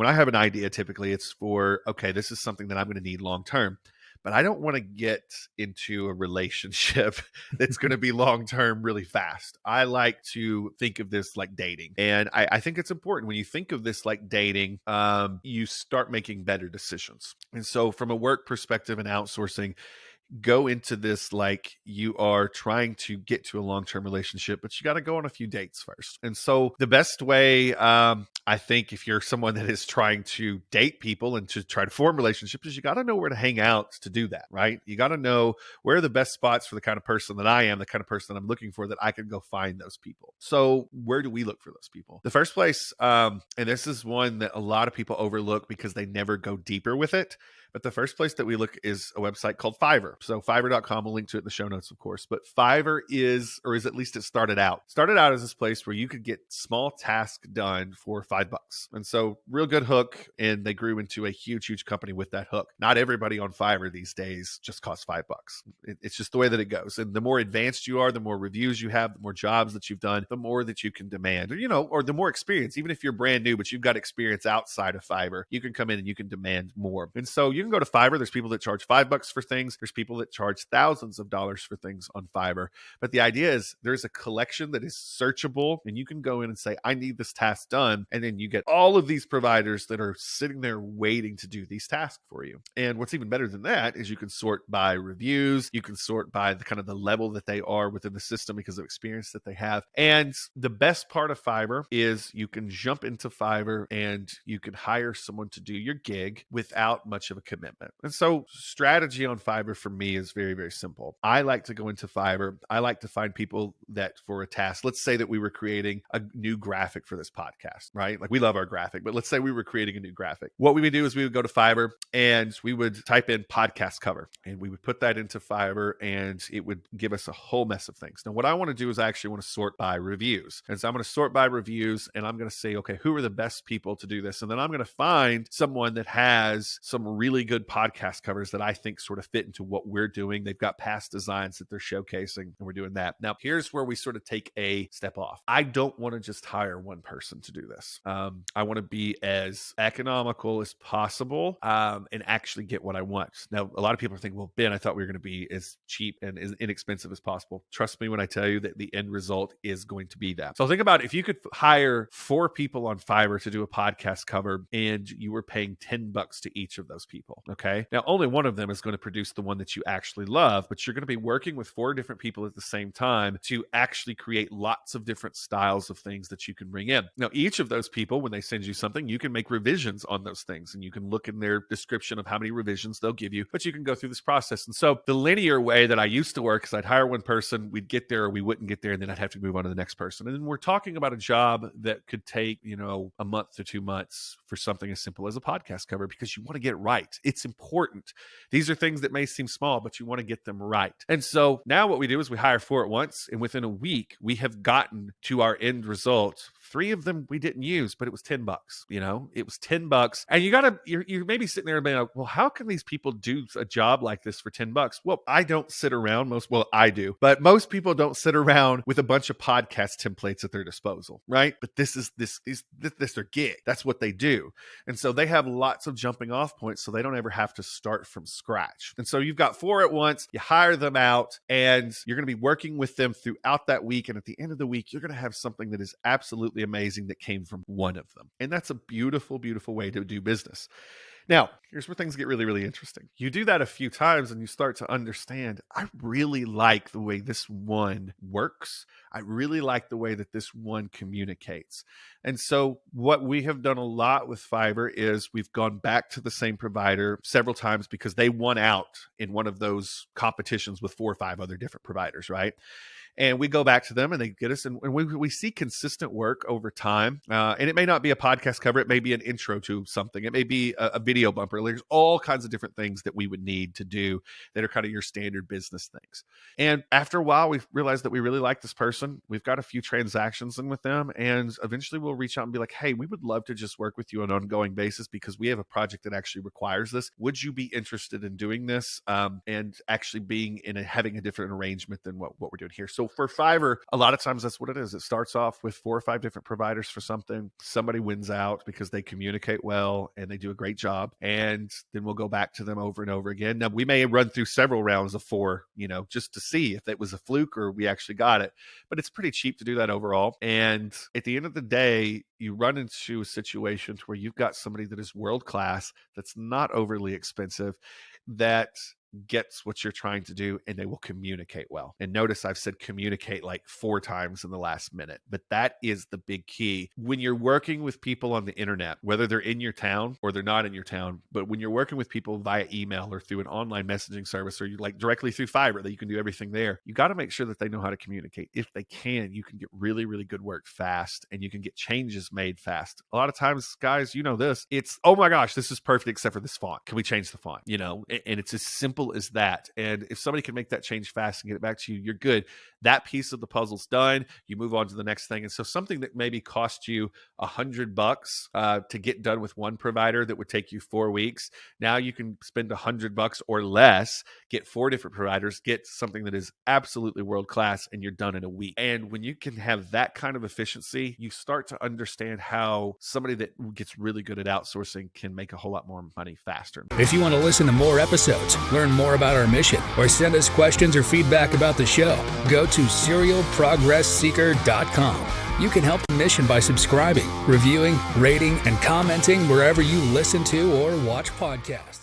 when I have an idea, typically it's for, okay, this is something that I'm going to need long term. But I don't want to get into a relationship that's going to be long term really fast. I like to think of this like dating. And I think it's important when you think of this like dating, you start making better decisions. And so, from a work perspective and outsourcing, go into this like you are trying to get to a long-term relationship, but you got to go on a few dates first. And so the best way, I think, if you're someone that is trying to date people and to try to form relationships, is you got to know where to hang out to do that, right? You got to know where are the best spots for the kind of person that I am, the kind of person that I'm looking for, that I can go find those people. So where do we look for those people? The first place, and this is one that a lot of people overlook because they never go deeper with it, but the first place that we look is a website called Fiverr. So Fiverr.com, we'll link to it in the show notes, of course. But Fiverr is, or is at least it started out as this place where you could get small tasks done for $5. And so real good hook. And they grew into a huge, huge company with that hook. Not everybody on Fiverr these days just costs $5. It's just the way that it goes. And the more advanced you are, the more reviews you have, the more jobs that you've done, the more that you can demand, or the more experience. Even if you're brand new, but you've got experience outside of Fiverr, you can come in and you can demand more. And so you can go to Fiverr. There's people that charge $5 for things. There's people that charge thousands of dollars for things on Fiverr. But the idea is there's a collection that is searchable, and you can go in and say, I need this task done. And then you get all of these providers that are sitting there waiting to do these tasks for you. And what's even better than that is you can sort by reviews. You can sort by the kind of the level that they are within the system because of experience that they have. And the best part of Fiverr is you can jump into Fiverr and you can hire someone to do your gig without much of a commitment. And so strategy on Fiverr for me is very, very simple. I like to go into Fiverr. I like to find people that for a task, let's say that we were creating a new graphic for this podcast, right? Like we love our graphic, but let's say we were creating a new graphic. What we would do is we would go to Fiverr and we would type in podcast cover and we would put that into Fiverr and it would give us a whole mess of things. Now, what I want to do is I actually want to sort by reviews. And so I'm going to sort by reviews and I'm going to say, okay, who are the best people to do this? And then I'm going to find someone that has some really good podcast covers that I think sort of fit into what we're doing. They've got past designs that they're showcasing, and we're doing that. Now, here's where we sort of take a step off. I don't want to just hire one person to do this. I want to be as economical as possible and actually get what I want. Now, a lot of people are thinking, well, Ben, I thought we were going to be as cheap and as inexpensive as possible. Trust me when I tell you that the end result is going to be that. So think about if you could hire 4 people on Fiverr to do a podcast cover and you were paying $10 to each of those people. Okay. Now, only one of them is going to produce the one that you actually love, but you're going to be working with 4 different people at the same time to actually create lots of different styles of things that you can bring in. Now, each of those people, when they send you something, you can make revisions on those things and you can look in their description of how many revisions they'll give you, but you can go through this process. And so the linear way that I used to work is I'd hire one person, we'd get there or we wouldn't get there, and then I'd have to move on to the next person. And then we're talking about a job that could take, a month to 2 months for something as simple as a podcast cover because you want to get it right. It's important. These are things that may seem small, but you want to get them right. And so now what we do is we hire 4 at once, and within a week, we have gotten to our end result. 3 of them we didn't use, but it was $10. It was $10. And you're maybe sitting there and being like, well, how can these people do a job like this for $10? Well, I don't sit around I do, but most people don't sit around with a bunch of podcast templates at their disposal, right? But this is their gig. That's what they do. And so they have lots of jumping off points so they don't ever have to start from scratch. And so you've got 4 at once, you hire them out, and you're going to be working with them throughout that week. And at the end of the week, you're going to have something that is absolutely amazing that came from one of them. And that's a beautiful, beautiful way to do business. Now, here's where things get really, really interesting. You do that a few times and you start to understand, I really like the way this one works. I really like the way that this one communicates. And so what we have done a lot with Fiverr is we've gone back to the same provider several times because they won out in one of those competitions with 4 or 5 other different providers, right? And we go back to them and they get us, and we see consistent work over time. And it may not be a podcast cover. It may be an intro to something. It may be a video bumper. There's all kinds of different things that we would need to do that are kind of your standard business things. And after a while, we've realized that we really like this person. We've got a few transactions in with them. And eventually we'll reach out and be like, hey, we would love to just work with you on an ongoing basis because we have a project that actually requires this. Would you be interested in doing this and actually being having a different arrangement than what we're doing here? So So for Fiverr, a lot of times that's what it is. It starts off with 4 or 5 different providers for something. Somebody wins out because they communicate well and they do a great job. And then we'll go back to them over and over again. Now, we may run through several rounds of 4, just to see if it was a fluke or we actually got it. But it's pretty cheap to do that overall. And at the end of the day, you run into situations where you've got somebody that is world-class, that's not overly expensive, that gets what you're trying to do, and they will communicate well. And notice I've said communicate like 4 times in the last minute, but that is the big key. When you're working with people on the internet, whether they're in your town or they're not in your town, but when you're working with people via email or through an online messaging service, or you like directly through Fiverr that you can do everything there, you got to make sure that they know how to communicate. If they can, you can get really, really good work fast, and you can get changes made fast. A lot of times, guys, this, it's, oh my gosh, this is perfect except for this font. Can we change the font? And it's as simple as that. And if somebody can make that change fast and get it back to you, you're good. That piece of the puzzle's done. You move on to the next thing. And so something that maybe cost you $100 to get done with one provider that would take you 4 weeks, now you can spend $100 or less, get 4 different providers, get something that is absolutely world class, and you're done in a week. And when you can have that kind of efficiency, you start to understand how somebody that gets really good at outsourcing can make a whole lot more money faster. If you want to listen to more episodes, learn more about our mission, or send us questions or feedback about the show, go to serialprogressseeker.com. You can help the mission by subscribing, reviewing, rating, and commenting wherever you listen to or watch podcasts.